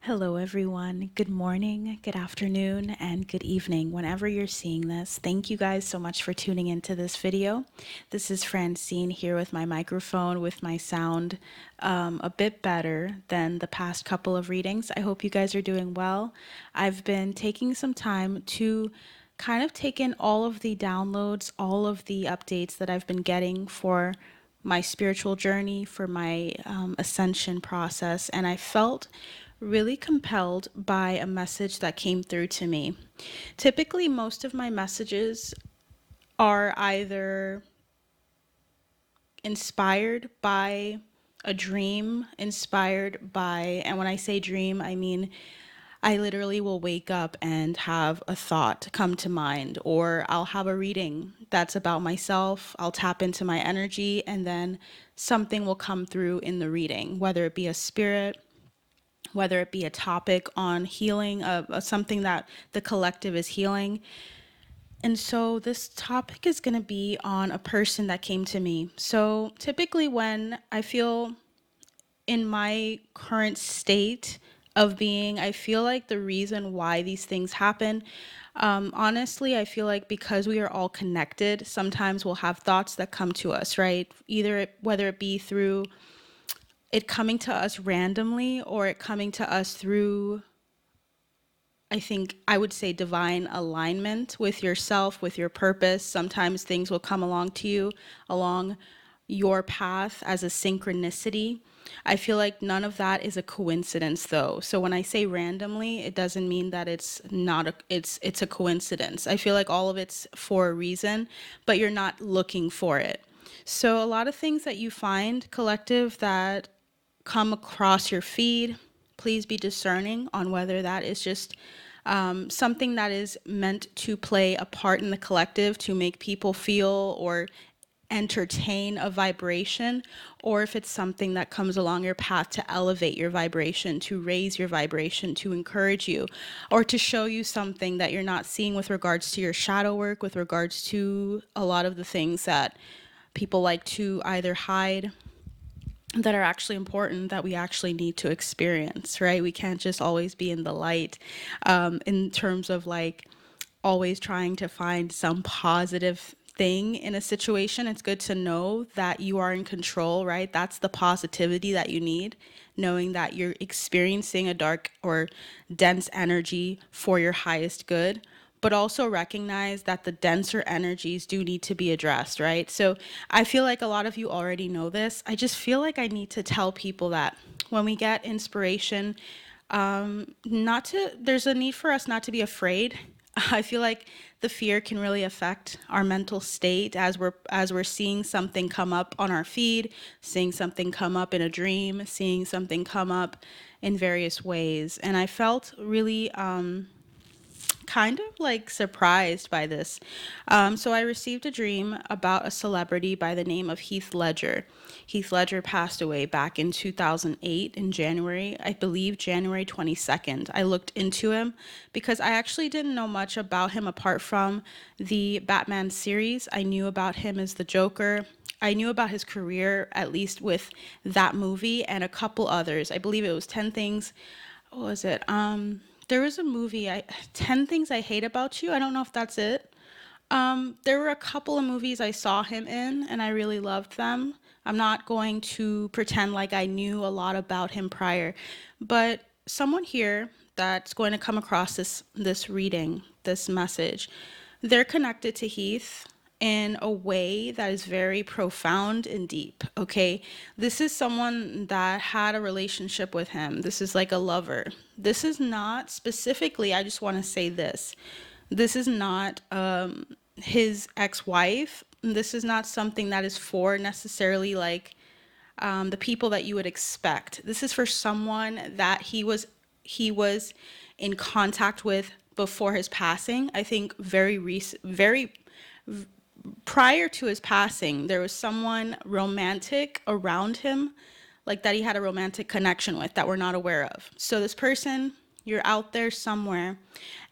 Hello, everyone. Good morning, good afternoon, and good evening. Whenever you're seeing this, thank you guys so much for tuning into this video. This is Francine here with my microphone, with my sound a bit better than the past couple of readings. I hope you guys are doing well. I've been taking some time to kind of take in all of the downloads, all of the updates that I've been getting for my spiritual journey, for my ascension process, and I felt really compelled by a message that came through to me. Typically, most of my messages are either inspired by a dream, inspired by, and when I say dream, I mean I literally will wake up and have a thought come to mind, or I'll have a reading that's about myself. I'll tap into my energy, and then something will come through in the reading, whether it be a spirit, whether it be a topic on healing, something that the collective is healing. And so this topic is going to be on a person that came to me. So typically, when I feel in my current state of being, I feel like the reason why these things happen, honestly, I feel like because we are all connected, sometimes we'll have thoughts that come to us, right? Whether it be through it coming to us randomly or it coming to us through, I think I would say, divine alignment with yourself, with your purpose. Sometimes things will come along to you along your path as a synchronicity. I feel like none of that is a coincidence though. So when I say randomly, it doesn't mean that it's not it's a coincidence. I feel like all of it's for a reason, but you're not looking for it. So a lot of things that you find, collective, that come across your feed, please be discerning on whether that is just something that is meant to play a part in the collective to make people feel or entertain a vibration, or if it's something that comes along your path to elevate your vibration, to raise your vibration, to encourage you, or to show you something that you're not seeing with regards to your shadow work, with regards to a lot of the things that people like to either hide that are actually important, that we actually need to experience, right? We can't just always be in the light, in terms of like always trying to find some positive thing in a situation. It's good to know that you are in control, right? That's the positivity that you need, knowing that you're experiencing a dark or dense energy for your highest good, but also recognize that the denser energies do need to be addressed, right? So I feel like a lot of you already know this. I just feel like I need to tell people that when we get inspiration, not to, there's a need for us not to be afraid. I feel like the fear can really affect our mental state as we're seeing something come up on our feed, seeing something come up in a dream, seeing something come up in various ways. And I felt really kind of like surprised by this. So I received a dream about a celebrity by the name of Heath Ledger. Heath Ledger passed away back in 2008 in January, I believe January 22nd. I looked into him because I actually didn't know much about him apart from the Batman series. I knew about him as the Joker. I knew about his career, at least with that movie and a couple others. I believe it was 10 Things. What was it? There was a movie, 10 Things I Hate About You. I don't know if that's it. There were a couple of movies I saw him in, and I really loved them. I'm not going to pretend like I knew a lot about him prior, but someone here that's going to come across this reading, this message, they're connected to Heath in a way that is very profound and deep. Okay, this is someone that had a relationship with him. This is like a lover. This is not specifically, I just want to say this is not his ex-wife. This is not something that is for necessarily like the people that you would expect. This is for someone that he was in contact with before his passing. I think very prior to his passing, there was someone romantic around him, like that he had a romantic connection with that we're not aware of. So this person, you're out there somewhere,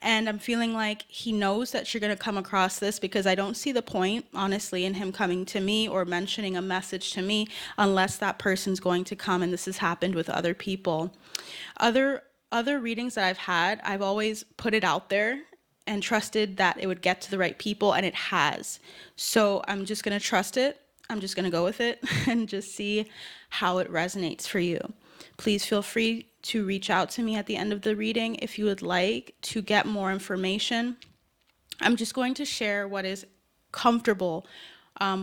and I'm feeling like he knows that you're going to come across this, because I don't see the point, honestly, in him coming to me or mentioning a message to me unless that person's going to come, and this has happened with other people. Other other readings that I've had, I've always put it out there and trusted that it would get to the right people, and it has. So I'm just going to trust it. I'm just going to go with it and just see how it resonates for you. Please feel free to reach out to me at the end of the reading if you would like to get more information. I'm just going to share what is comfortable,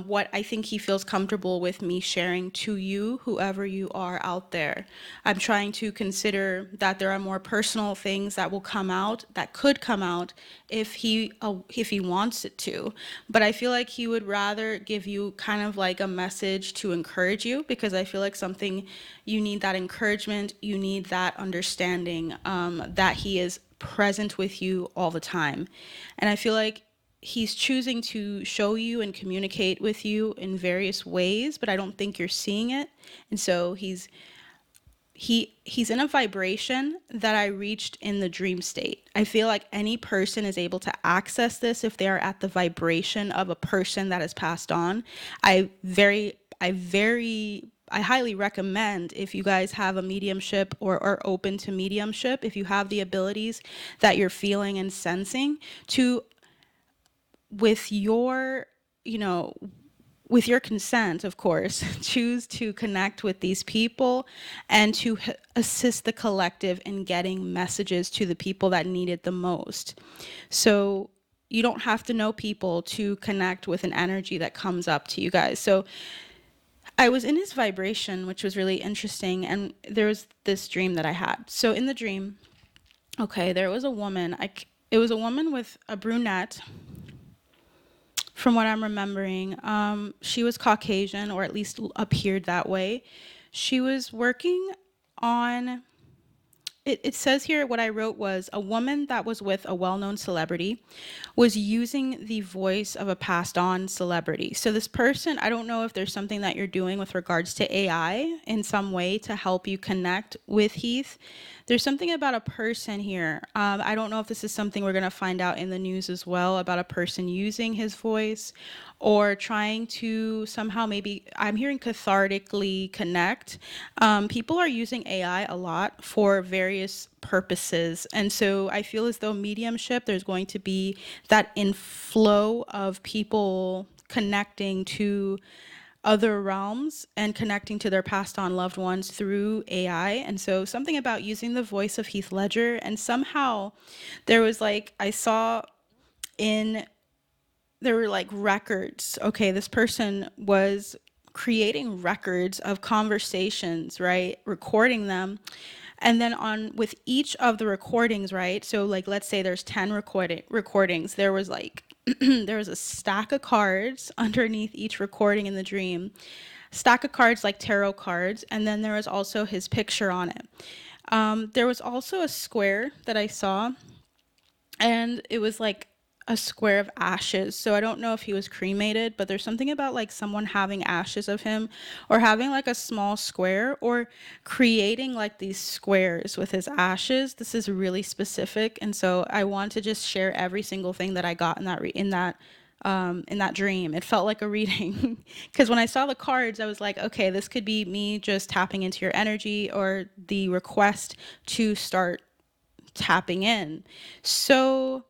what I think he feels comfortable with me sharing to you, whoever you are out there. I'm trying to consider that there are more personal things that will come out, that could come out if he wants it to. But I feel like he would rather give you kind of like a message to encourage you, because I feel like something, you need that encouragement, you need that understanding, that he is present with you all the time. And I feel like he's choosing to show you and communicate with you in various ways, but I don't think you're seeing it. And so he's in a vibration that I reached in the dream state. I feel like any person is able to access this if they are at the vibration of a person that has passed on. I highly recommend, if you guys have a mediumship or are open to mediumship, if you have the abilities that you're feeling and sensing, to, with your, with your consent, of course, choose to connect with these people and to assist the collective in getting messages to the people that need it the most. So you don't have to know people to connect with an energy that comes up to you guys. So I was in his vibration, which was really interesting, and there was this dream that I had. So in the dream, okay, there was a woman. It was a woman with a brunette, from what I'm remembering. She was Caucasian, or at least appeared that way. She was working on, it says here, what I wrote was, a woman that was with a well-known celebrity was using the voice of a passed on celebrity. So this person, I don't know if there's something that you're doing with regards to AI in some way to help you connect with Heath. There's something about a person here. I don't know if this is something we're going to find out in the news as well, about a person using his voice or trying to somehow, maybe, I'm hearing cathartically connect. People are using AI a lot for various purposes. And so I feel as though mediumship, there's going to be that inflow of people connecting to other realms and connecting to their passed on loved ones through AI. And so something about using the voice of Heath Ledger, and somehow there was like, I saw in, there were like records. Okay, this person was creating records of conversations, right? Recording them. And then on with each of the recordings, right? So like, let's say there's 10 recordings. There was like, there was a stack of cards underneath each recording in the dream. Stack of cards like tarot cards. And then there was also his picture on it. There was also a square that I saw, and it was like a square of ashes. So I don't know if he was cremated, but there's something about like someone having ashes of him, or having like a small square, or creating like these squares with his ashes. This is really specific, and so I want to just share every single thing that I got in that dream. It felt like a reading, because when I saw the cards, I was like, okay, this could be me just tapping into your energy, or the request to start tapping in. So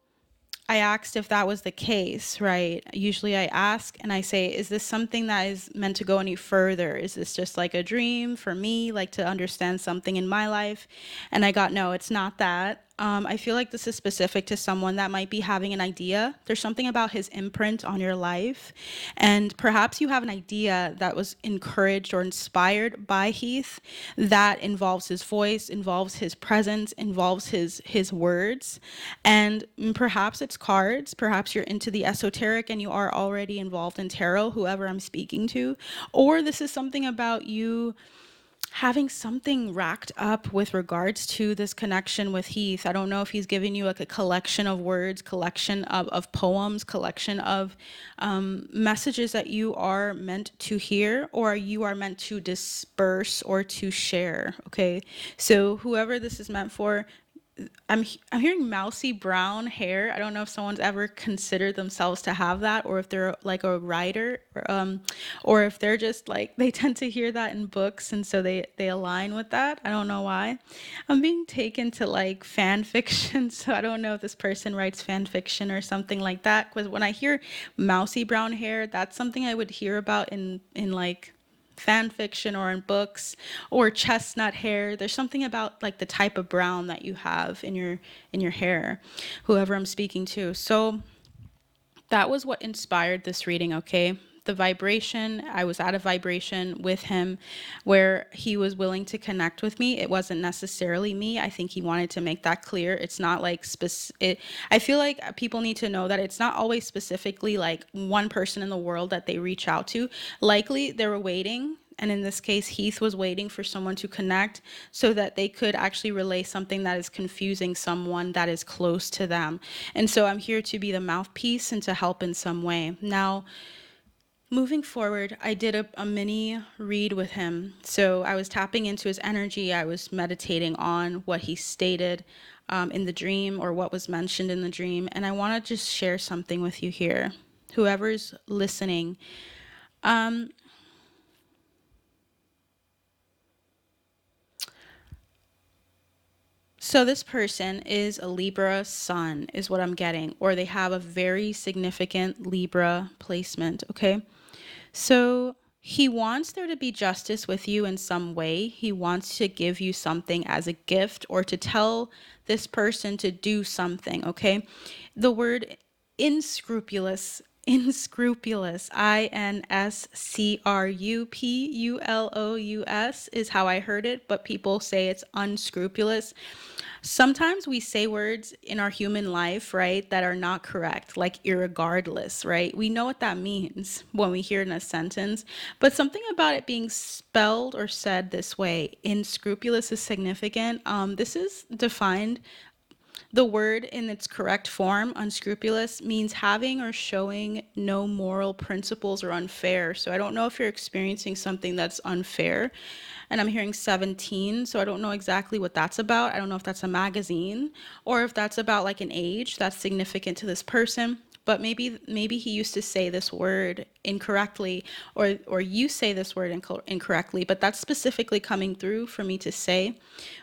I asked if that was the case, right? Usually I ask and I say, is this something that is meant to go any further? Is this just like a dream for me, like to understand something in my life? And I got, no, it's not that. I feel like this is specific to someone that might be having an idea. There's something about his imprint on your life. And perhaps you have an idea that was encouraged or inspired by Heath that involves his voice, involves his presence, involves his words. And perhaps it's cards. Perhaps you're into the esoteric and you are already involved in tarot, whoever I'm speaking to. Or this is something about you having something racked up with regards to this connection with Heath. I don't know if he's giving you like a collection of words, collection of poems, collection of messages that you are meant to hear, or you are meant to disperse or to share, okay? So whoever this is meant for, I'm hearing mousy brown hair. I don't know if someone's ever considered themselves to have that, or if they're like a writer, or if they're just like they tend to hear that in books, and so they align with that. I don't know why. I'm being taken to like fan fiction, so I don't know if this person writes fan fiction or something like that. Because when I hear mousy brown hair, that's something I would hear about in like fan fiction or in books, or chestnut hair. There's something about like the type of brown that you have in your hair, whoever I'm speaking to. So that was what inspired this reading, okay? The vibration, I was at a vibration with him where he was willing to connect with me. It wasn't necessarily me. I think he wanted to make that clear. It's not like I feel like people need to know that it's not always specifically like one person in the world that they reach out to. Likely they were waiting, and in this case, Heath was waiting for someone to connect so that they could actually relay something that is confusing someone that is close to them. And so I'm here to be the mouthpiece and to help in some way. Now, moving forward, I did a mini read with him. So I was tapping into his energy. I was meditating on what he stated in the dream, or what was mentioned in the dream. And I want to just share something with you here. Whoever's listening, so this person is a Libra sun, is what I'm getting, or they have a very significant Libra placement, okay? So he wants there to be justice with you in some way. He wants to give you something as a gift, or to tell this person to do something, okay? The word inscrupulous, inscrupulous is how I heard it, but people say it's unscrupulous. Sometimes we say words in our human life, right, that are not correct, like irregardless, right? We know what that means when we hear it in a sentence, but something about it being spelled or said this way, inscrupulous, is significant. This is defined, the word in its correct form, unscrupulous, means having or showing no moral principles or unfair. So I don't know if you're experiencing something that's unfair. And I'm hearing 17, so I don't know exactly what that's about. I don't know if that's a magazine, or if that's about like an age that's significant to this person. But maybe he used to say this word incorrectly, or you say this word incorrectly, but that's specifically coming through for me to say.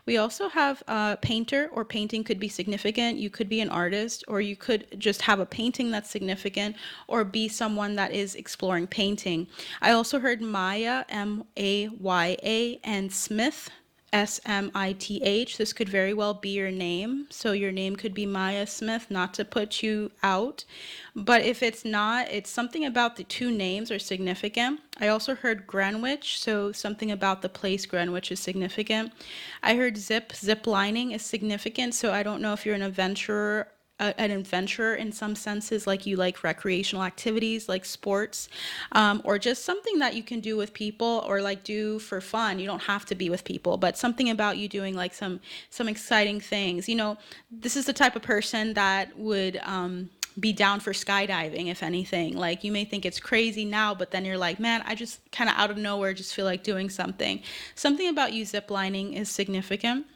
We also have painter, or painting could be significant. You could be an artist, or you could just have a painting that's significant, or be someone that is exploring painting. I also heard Maya, Maya, and Smith, Smith. This could very well be your name. So your name could be Maya Smith, not to put you out. But if it's not, it's something about the two names are significant. I also heard Greenwich, so something about the place Greenwich is significant. I heard zip lining is significant. So I don't know if you're an adventurer in some senses, like you like recreational activities like sports, or just something that you can do with people, or like do for fun. You don't have to be with people, but something about you doing like some exciting things. You know, this is the type of person that would be down for skydiving, if anything. Like, you may think it's crazy now, but then you're like, man, I just kind of out of nowhere just feel like doing something. Something about you ziplining is significant.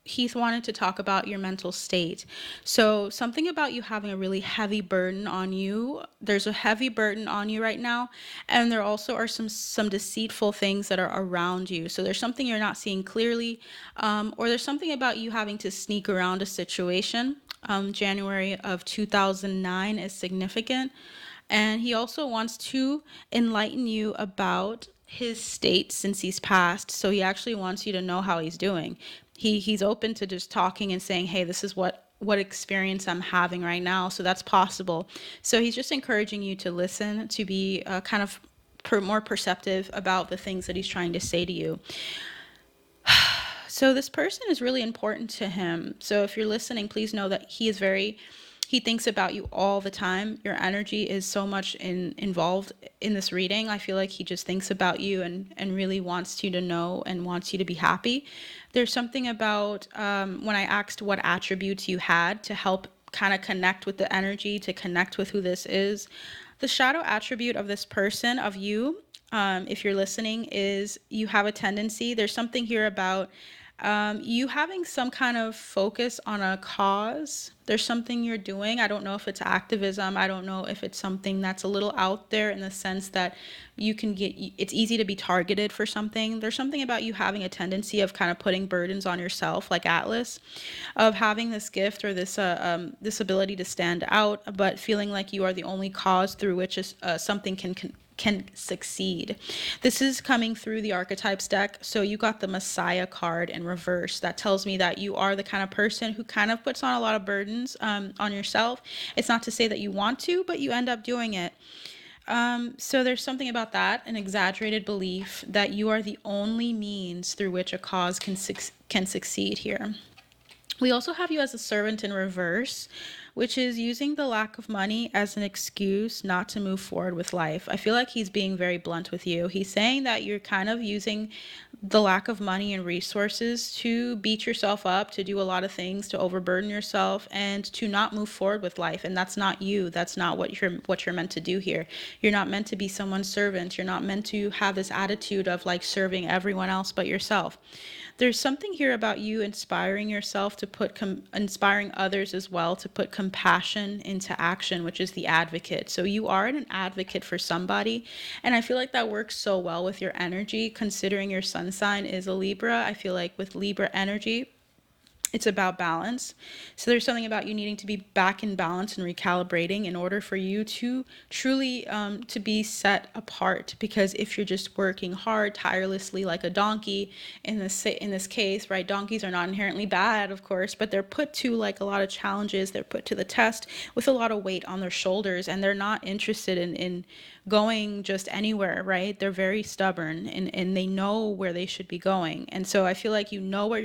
Heath wanted to talk about your mental state. So something about you having a really heavy burden on you. There's a heavy burden on you right now, and there also are some deceitful things that are around you. So there's something you're not seeing clearly, or there's something about you having to sneak around a situation. January of 2009 is significant. And he also wants to enlighten you about his state since he's passed. So he actually wants you to know how he's doing. He's open to just talking and saying, hey, this is what experience I'm having right now. So that's possible. So he's just encouraging you to listen, to be kind of more perceptive about the things that he's trying to say to you. So this person is really important to him. So if you're listening, please know that he thinks about you all the time. Your energy is so much involved in this reading. I feel like he just thinks about you, and really wants you to know and wants you to be happy. There's something about when I asked what attributes you had to help kind of connect with the energy, to connect with who this is. The shadow attribute of this person, of you, if you're listening, is you have a tendency. There's something here about You having some kind of focus on a cause. There's something you're doing. I don't know if it's activism. I don't know if it's something that's a little out there in the sense that you can get, it's easy to be targeted for something. There's something about you having a tendency of kind of putting burdens on yourself, like Atlas, of having this gift or this ability to stand out, but feeling like you are the only cause through which something can succeed. This is coming through the archetypes deck. So you got the Messiah card in reverse. That tells me that you are the kind of person who kind of puts on a lot of burdens on yourself. It's not to say that you want to, but you end up doing it. So there's something about that, an exaggerated belief that you are the only means through which a cause can succeed here. We also have you as a servant in reverse, which is using the lack of money as an excuse not to move forward with life. I feel like he's being very blunt with you. He's saying that you're kind of using the lack of money and resources to beat yourself up, to do a lot of things, to overburden yourself, and to not move forward with life. And that's not you. That's not what you're meant to do here. You're not meant to be someone's servant. You're not meant to have this attitude of like serving everyone else but yourself. There's something here about you inspiring yourself to inspiring others as well to put compassion into action, which is the advocate. So you are an advocate for somebody. And I feel like that works so well with your energy, considering your sun sign is a Libra. I feel like with Libra energy, it's about balance. So there's something about you needing to be back in balance and recalibrating in order for you to truly to be set apart. Because if you're just working hard tirelessly like a donkey in this case, right, donkeys are not inherently bad, of course, but they're put to like a lot of challenges. They're put to the test with a lot of weight on their shoulders, and they're not interested in going just anywhere, right? They're very stubborn, and they know where they should be going. And so I feel like you know where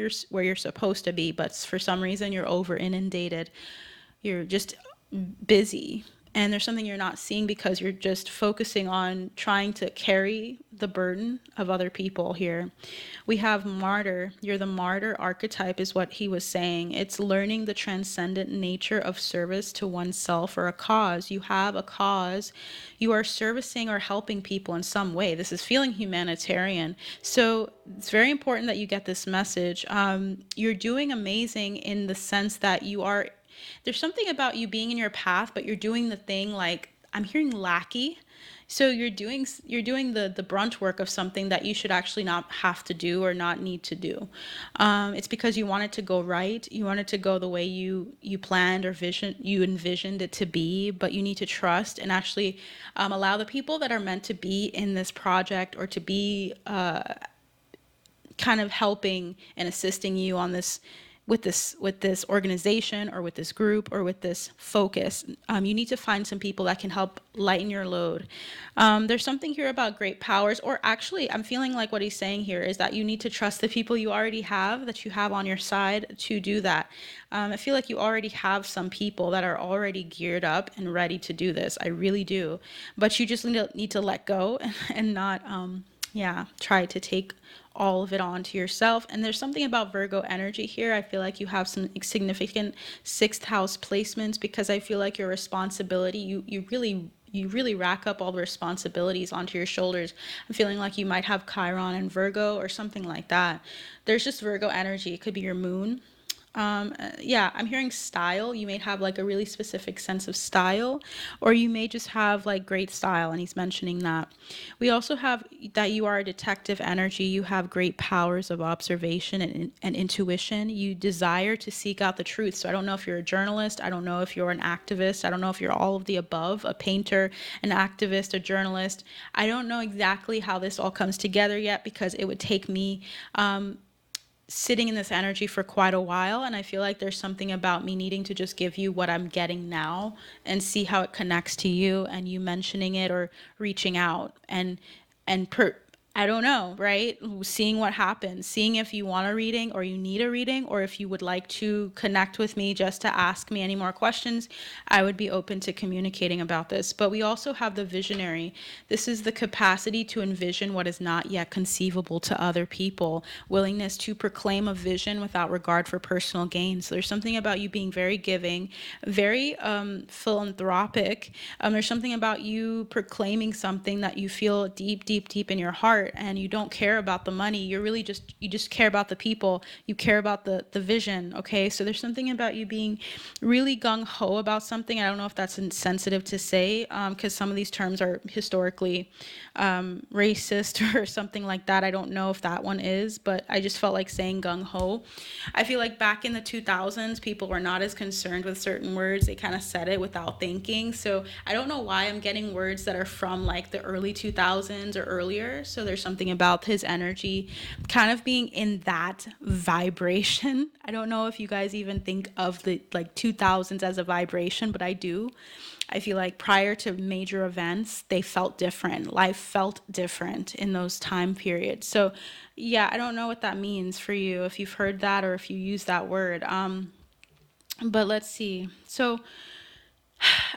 you're supposed to be, but for some reason you're over inundated. You're just busy. And there's something you're not seeing because you're just focusing on trying to carry the burden of other people here. We have martyr. You're the martyr archetype is what he was saying. It's learning the transcendent nature of service to oneself or a cause. You have a cause. You are servicing or helping people in some way. This is feeling humanitarian. So it's very important that you get this message. You're doing amazing in the sense that there's something about you being in your path, but you're doing the thing like, I'm hearing lackey. So you're doing the brunt work of something that you should actually not have to do or not need to do. It's because you want it to go right. You want it to go the way you planned or you envisioned it to be, but you need to trust and actually allow the people that are meant to be in this project or to be kind of helping and assisting you on this with this organization or with this group or with this focus. You need to find some people that can help lighten your load. There's something here about great powers, or actually I'm feeling like what he's saying here is that you need to trust the people you already have, that you have on your side to do that. I feel like you already have some people that are already geared up and ready to do this. I really do. But you just need to let go and not try to take all of it onto yourself. And there's something about Virgo energy here. I feel like you have some significant sixth house placements because I feel like your responsibility, you really rack up all the responsibilities onto your shoulders. I'm feeling like you might have Chiron and Virgo or something like that. There's just Virgo energy. It could be your moon. I'm hearing style. You may have like a really specific sense of style, or you may just have like great style, and he's mentioning that. We also have that you are a detective energy. You have great powers of observation and intuition. You desire to seek out the truth. So I don't know if you're a journalist. I don't know if you're an activist. I don't know if you're all of the above, a painter, an activist, a journalist. I don't know exactly how this all comes together yet because it would take me sitting in this energy for quite a while, and I feel like there's something about me needing to just give you what I'm getting now and see how it connects to you, and you mentioning it or reaching out and I don't know, right? Seeing what happens, seeing if you want a reading or you need a reading, or if you would like to connect with me just to ask me any more questions, I would be open to communicating about this. But we also have the visionary. This is the capacity to envision what is not yet conceivable to other people, willingness to proclaim a vision without regard for personal gain. So there's something about you being very giving, very philanthropic. There's something about you proclaiming something that you feel deep in your heart heart and you don't care about the money. You just care about the people. You care about the vision. Okay. So there's something about you being really gung ho about something. I don't know if that's insensitive to say, because some of these terms are historically racist or something like that. I don't know if that one is, but I just felt like saying gung ho. I feel like back in the 2000s, people were not as concerned with certain words. They kind of said it without thinking. So I don't know why I'm getting words that are from like the early 2000s or earlier. So there's something about his energy kind of being in that vibration. I don't know if you guys even think of the like 2000s as a vibration, but I do. I feel like prior to major events, they felt different. Life felt different in those time periods. So, yeah, I don't know what that means for you, if you've heard that or if you use that word. But let's see. So,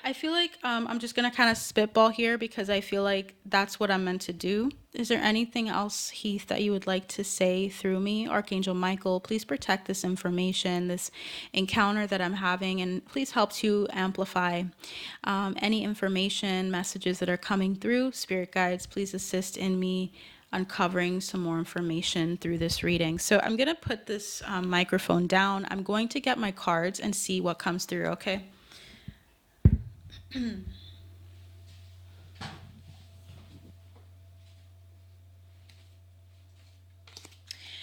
I feel like I'm just gonna kind of spitball here because I feel like that's what I'm meant to do. Is there anything else, Heath, that you would like to say through me? Archangel Michael, please protect this information, this encounter that I'm having, and please help to amplify any information, messages that are coming through. Spirit guides, please assist in me uncovering some more information through this reading. So I'm gonna put this microphone down. I'm going to get my cards and see what comes through, okay?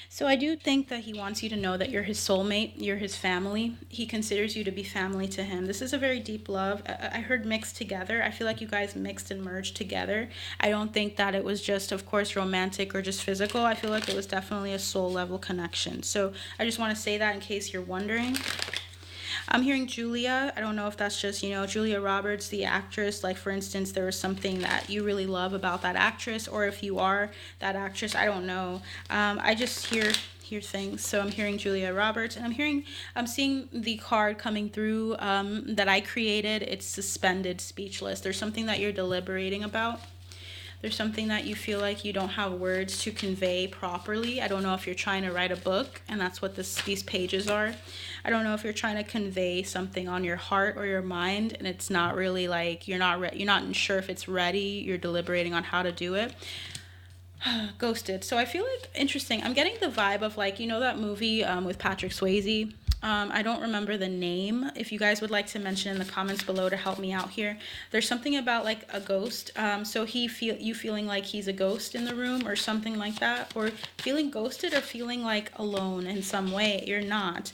So I do think that he wants you to know that you're his soulmate, you're his family. He considers you to be family to him. This is a very deep love. I heard mixed together. I feel like you guys mixed and merged together. I don't think that it was just, of course, romantic or just physical. I feel like it was definitely a soul level connection. So I just want to say that in case you're wondering. I'm hearing Julia. I don't know if that's just, Julia Roberts, the actress. Like, for instance, there was something that you really love about that actress, or if you are that actress, I don't know. I just hear things. So I'm hearing Julia Roberts, and I'm seeing the card coming through that I created. It's suspended, speechless. There's something that you're deliberating about. There's something that you feel like you don't have words to convey properly. I don't know if you're trying to write a book, and that's what these pages are. I don't know if you're trying to convey something on your heart or your mind, and it's not really like you're not sure if it's ready. You're deliberating on how to do it. Ghosted. So I feel like interesting. I'm getting the vibe of like, that movie with Patrick Swayze. I don't remember the name. If you guys would like to mention in the comments below to help me out here. There's something about like a ghost. So you feeling like he's a ghost in the room or something like that, or feeling ghosted or feeling like alone in some way. You're not.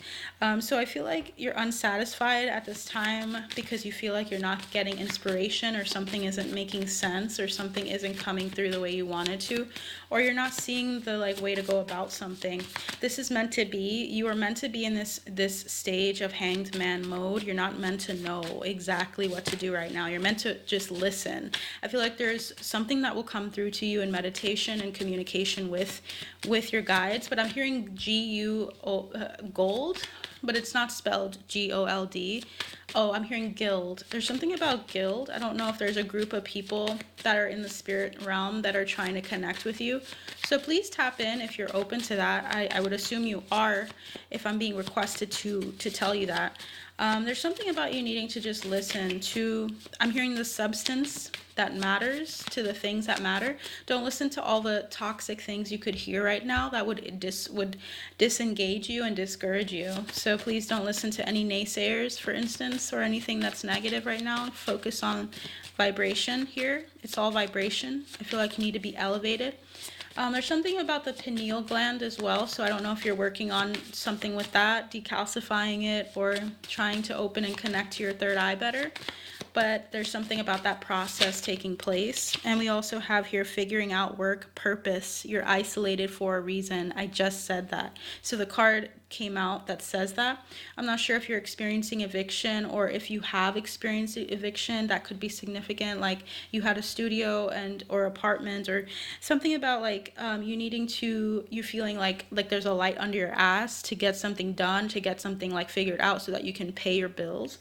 So I feel like you're unsatisfied at this time because you feel like you're not getting inspiration, or something isn't making sense, or something isn't coming through the way you wanted to, or you're not seeing the like way to go about something. This is meant to be. You are meant to be in this stage of hanged man mode. You're not meant to know exactly what to do right now. You're meant to just listen. I feel like there's something that will come through to you in meditation and communication with your guides, but I'm hearing gold, but it's not spelled GOLD. Oh, I'm hearing guild. There's something about guild. I don't know if there's a group of people that are in the spirit realm that are trying to connect with you. So please tap in if you're open to that. I would assume you are if I'm being requested to tell you that. There's something about you needing to just listen to, I'm hearing the substance that matters to the things that matter. Don't listen to all the toxic things you could hear right now that would disengage you and discourage you. So please don't listen to any naysayers, for instance, or anything that's negative right now. Focus on vibration here. It's all vibration. I feel like you need to be elevated. There's something about the pineal gland as well, so I don't know if you're working on something with that, decalcifying it or trying to open and connect to your third eye better. But there's something about that process taking place. And we also have here figuring out work, purpose. You're isolated for a reason. I just said that. So the card came out that says that. I'm not sure if you're experiencing eviction, or if you have experienced eviction. That could be significant, like you had a studio or apartment, or something about like you feeling like there's a light under your ass to get something done, to get something like figured out so that you can pay your bills.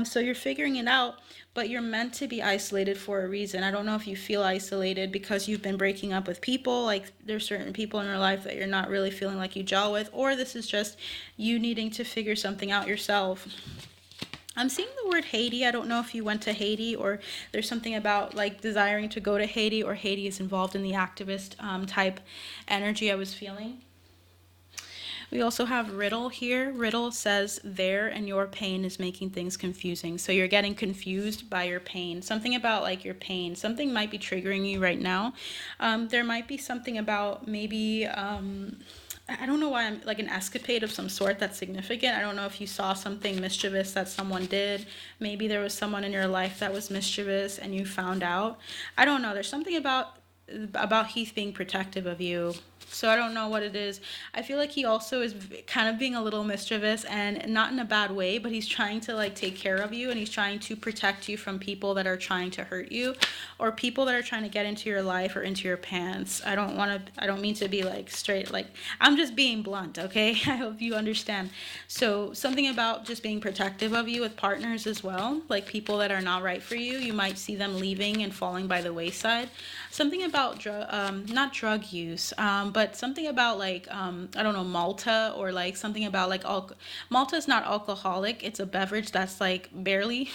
So you're figuring it out, but you're meant to be isolated for a reason. I don't know if you feel isolated because you've been breaking up with people, like there's certain people in your life that you're not really feeling like you gel with, or this is just you needing to figure something out yourself. I'm seeing the word Haiti. I don't know if you went to Haiti or there's something about like desiring to go to Haiti, or Haiti is involved in the activist type energy I was feeling. We also have riddle here. Riddle says their and your pain is making things confusing. So you're getting confused by your pain. Something about like your pain. Something might be triggering you right now. There might be something about maybe I don't know why, I'm like an escapade of some sort that's significant. I don't know if you saw something mischievous that someone did. Maybe there was someone in your life that was mischievous and you found out. I don't know. There's something about Heath being protective of you. So I don't know what it is. I feel like he also is kind of being a little mischievous, and not in a bad way, but he's trying to like take care of you, and he's trying to protect you from people that are trying to hurt you, or people that are trying to get into your life or into your pants. I don't mean to be like straight, like I'm just being blunt, okay? I hope you understand. So something about just being protective of you with partners as well, like people that are not right for you. You might see them leaving and falling by the wayside. Something about not drug use, but something about like I don't know, Malta, or like something about like Malta is not alcoholic. It's a beverage that's like barely,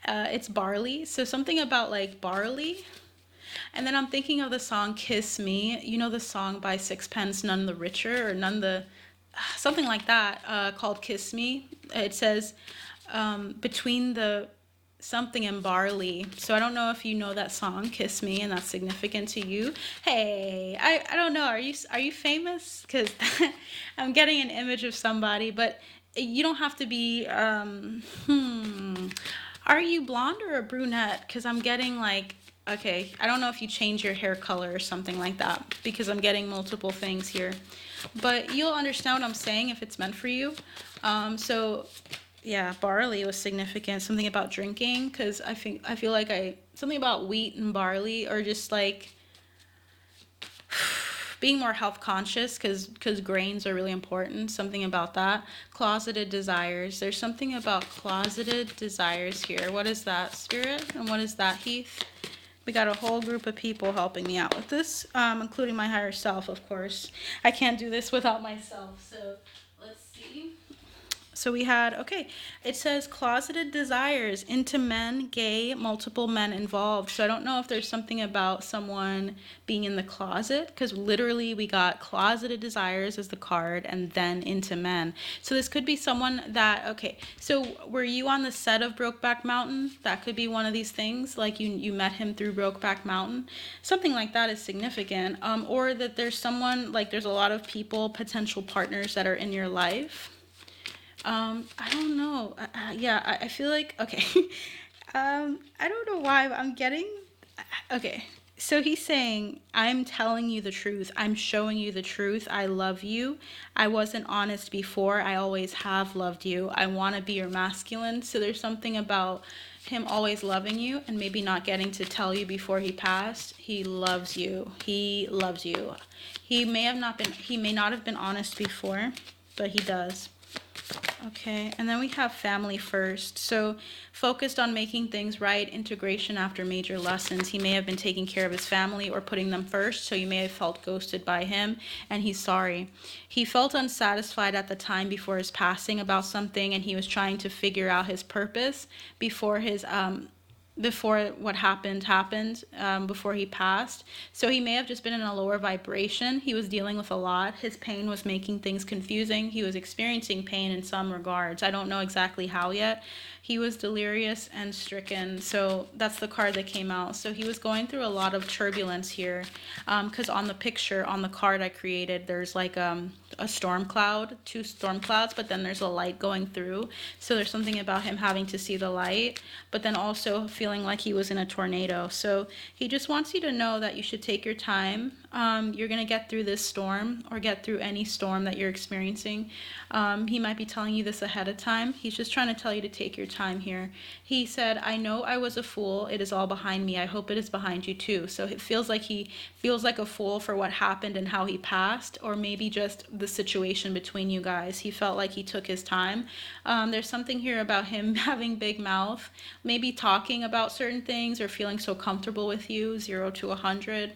it's barley. So something about like barley. And then I'm thinking of the song "Kiss Me." You know the song by Sixpence None the Richer, or None the something like that, called "Kiss Me." It says between the something and barley. So I don't know if you know that song "Kiss Me" and that's significant to you. Hey, I don't know. Are you famous? Because I'm getting an image of somebody, but you don't have to be. Are you blonde or a brunette? Because I'm getting like. Okay, I don't know if you change your hair color or something like that, because I'm getting multiple things here. But you'll understand what I'm saying if it's meant for you. So yeah, barley was significant. Something about drinking, because I feel like something about wheat and barley, or just like being more health conscious, because grains are really important. Something about that. Closeted desires. There's something about closeted desires here. What is that, Spirit? And what is that, Heath? We got a whole group of people helping me out with this, including my higher self, of course. I can't do this without myself. So let's see. So we had, okay, it says closeted desires into men, gay, multiple men involved. So I don't know if there's something about someone being in the closet, because literally we got closeted desires as the card and then into men. So this could be someone that, okay, so were you on the set of Brokeback Mountain? That could be one of these things, like you met him through Brokeback Mountain. Something like that is significant. Or that there's someone, like there's a lot of people, potential partners that are in your life. I don't know. Yeah, I feel like, okay. I don't know why, but I'm getting, okay. So he's saying, I'm telling you the truth. I'm showing you the truth. I love you. I wasn't honest before. I always have loved you. I want to be your masculine. So there's something about him always loving you and maybe not getting to tell you before he passed. He loves you. He loves you. He may not have been honest before, but he does. Okay, and then we have family first. So focused on making things right, integration after major lessons. He may have been taking care of his family or putting them first, so you may have felt ghosted by him, and he's sorry. He felt unsatisfied at the time before his passing about something, and he was trying to figure out his purpose before what happened, before he passed. So he may have just been in a lower vibration. He was dealing with a lot. His pain was making things confusing. He was experiencing pain in some regards. I don't know exactly how yet. He was delirious and stricken. So that's the card that came out. So he was going through a lot of turbulence here. Because on the picture, on the card I created, there's like a storm cloud, two storm clouds, but then there's a light going through. So there's something about him having to see the light, but then also feeling like he was in a tornado. So he just wants you to know that you should take your time. You're going to get through this storm, or get through any storm that you're experiencing. He might be telling you this ahead of time. He's just trying to tell you to take your time here. He said, I know I was a fool. It is all behind me. I hope it is behind you too. So it feels like he feels like a fool for what happened and how he passed, or maybe just the situation between you guys. He felt like he took his time. There's something here about him having big mouth, maybe talking about certain things or feeling so comfortable with you, 0 to 100.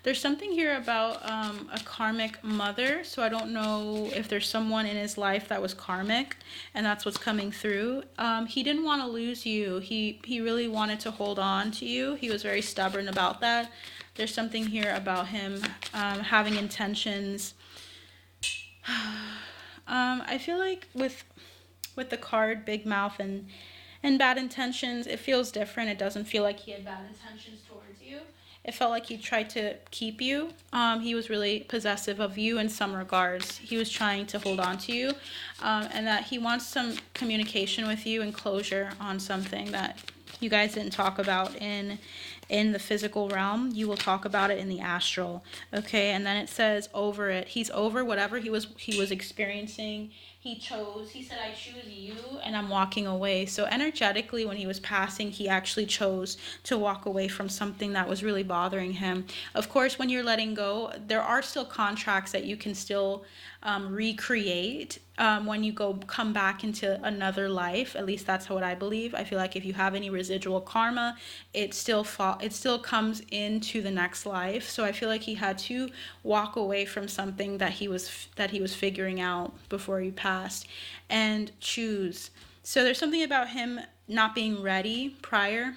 There's something here about a karmic mother, so I don't know if there's someone in his life that was karmic, and that's what's coming through. He didn't want to lose you. He really wanted to hold on to you. He was very stubborn about that. There's something here about him having intentions. I feel like with the card, big mouth and bad intentions, it feels different. It doesn't feel like he had bad intentions towards you. It felt like he tried to keep you. He was really possessive of you in some regards. He was trying to hold on to you, and that he wants some communication with you and closure on something that you guys didn't talk about in the physical realm. You will talk about it in the astral. Okay, and then it says over it. He's over whatever he was experiencing. He said, I choose you and I'm walking away. So energetically, when he was passing, he actually chose to walk away from something that was really bothering him. Of course, when you're letting go, there are still contracts that you can still recreate when you come back into another life. At least that's what I believe. I feel like if you have any residual karma, it still comes into the next life. So I feel like he had to walk away from something that he was figuring out before he passed, and choose. So there's something about him not being ready prior.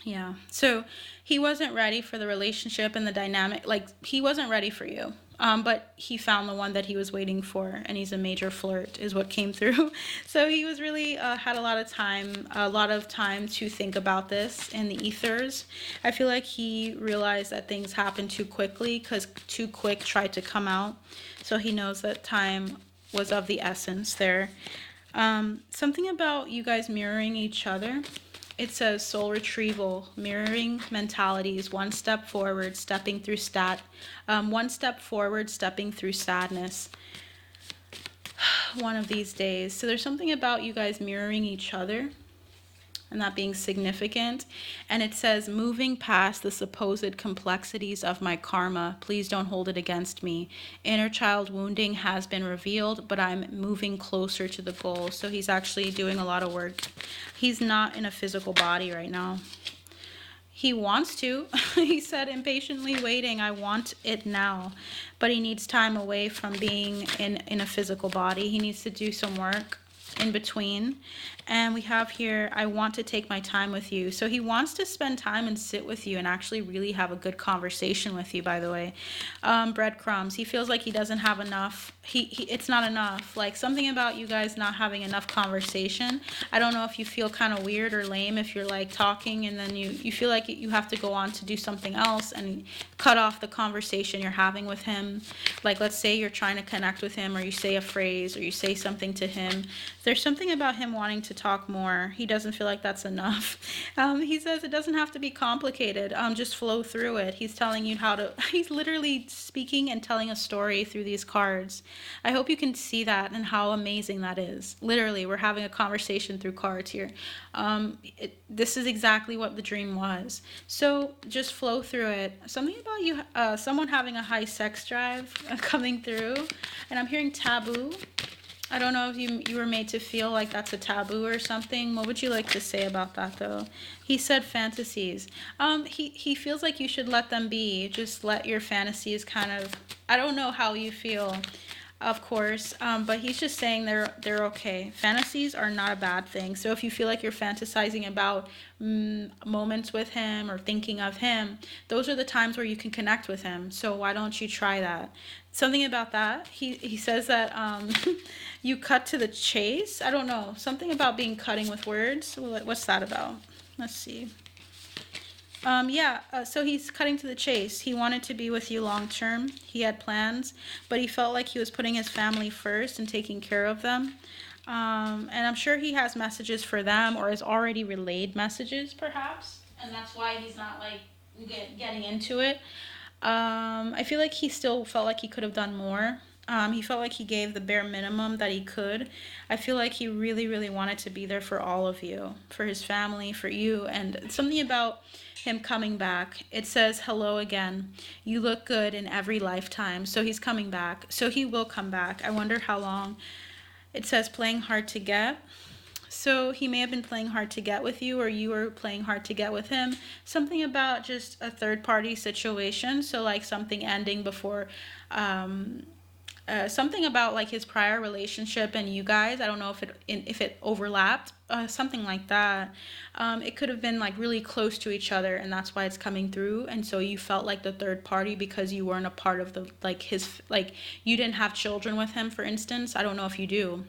Yeah. So he wasn't ready for the relationship and the dynamic. Like, he wasn't ready for you. But he found the one that he was waiting for, and he's a major flirt, is what came through. So he was really had a lot of time to think about this in the ethers. I feel like he realized that things happened too quickly, because too quick tried to come out. So he knows that time was of the essence there. Something about you guys mirroring each other. It says soul retrieval, mirroring mentalities, one step forward, stepping through one step forward, stepping through sadness. One of these days. So there's something about you guys mirroring each other and that being significant. And it says, moving past the supposed complexities of my karma, please don't hold it against me. Inner child wounding has been revealed, but I'm moving closer to the goal. So he's actually doing a lot of work. He's not in a physical body right now. He wants to. He said, impatiently waiting, I want it now. But he needs time away from being in a physical body. He needs to do some work in between. And we have here, I want to take my time with you. So he wants to spend time and sit with you and actually really have a good conversation with you, by the way. Breadcrumbs. He feels like he doesn't have enough. It's not enough. Like, something about you guys not having enough conversation. I don't know if you feel kind of weird or lame if you're like talking and then you feel like you have to go on to do something else and cut off the conversation you're having with him. Like, let's say you're trying to connect with him, or you say a phrase, or you say something to him. There's something about him wanting to talk more. He doesn't feel like that's enough. He says it doesn't have to be complicated. Just flow through it. He's telling you how to, he's literally speaking and telling a story through these cards. I hope you can see that and how amazing that is. Literally, we're having a conversation through cards here. This is exactly what the dream was. So just flow through it. Something about you, someone having a high sex drive coming through. And I'm hearing taboo. I don't know if you were made to feel like that's a taboo or something. What would you like to say about that, though? He said fantasies. He feels like you should let them be. Just let your fantasies kind of... I don't know how you feel, of course, but he's just saying they're okay. Fantasies are not a bad thing. So if you feel like you're fantasizing about moments with him or thinking of him, those are the times where you can connect with him. So why don't you try that? Something about that. He says that you cut to the chase. I don't know. Something about being cutting with words. What's that about? Let's see. So he's cutting to the chase. He wanted to be with you long term. He had plans, but he felt like he was putting his family first and taking care of them. And I'm sure he has messages for them, or has already relayed messages, perhaps. And that's why he's not like getting into it. I feel like he still felt like he could have done more. He felt like he gave the bare minimum that he could. I feel like he really, really wanted to be there for all of you, for his family, for you, and something about him coming back. It says, hello again. You look good in every lifetime. So he's coming back. So he will come back. I wonder how long. It says, playing hard to get. So he may have been playing hard to get with you, or you were playing hard to get with him. Something about just a third party situation. So, like something ending before. Something about like his prior relationship and you guys. I don't know if it overlapped, something like that. It could have been like really close to each other, and that's why it's coming through. And so you felt like the third party because you weren't a part of the like his like you didn't have children with him, for instance. I don't know if you do,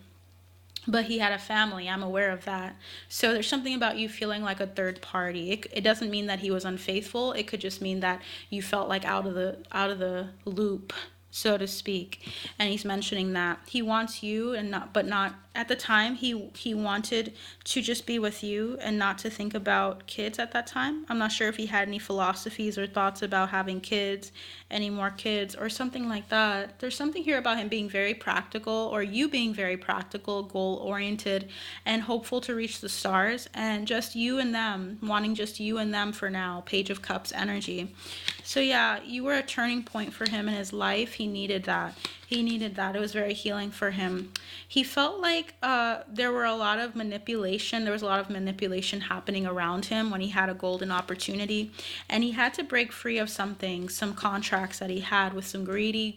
but he had a family. I'm aware of that. So there's something about you feeling like a third party. It doesn't mean that he was unfaithful. It could just mean that you felt like out of the loop, so to speak. And he's mentioning that he wants you, and not, but not at the time. He wanted to just be with you and not to think about kids at that time. I'm not sure if he had any philosophies or thoughts about having kids, any more kids, or something like that. There's something here about him being very practical, or you being very practical, goal oriented, and hopeful to reach the stars, and just you and them, wanting just you and them for now. Page of Cups energy. So yeah, you were a turning point for him in his life. He needed that. He needed that. It was very healing for him. He felt like there were a lot of manipulation. There was a lot of manipulation happening around him when he had a golden opportunity. And he had to break free of something, some contracts that he had with some greedy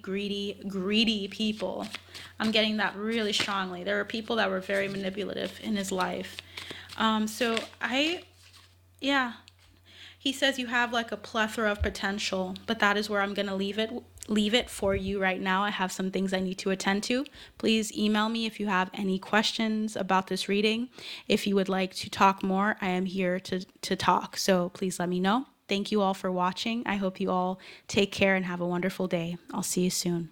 people. I'm getting that really strongly. There were people that were very manipulative in his life. Yeah, he says you have like a plethora of potential, but that is where I'm going to leave it for you right now. I have some things I need to attend to. Please email me if you have any questions about this reading. If you would like to talk more, I am here to talk. So please let me know. Thank you all for watching. I hope you all take care and have a wonderful day. I'll see you soon.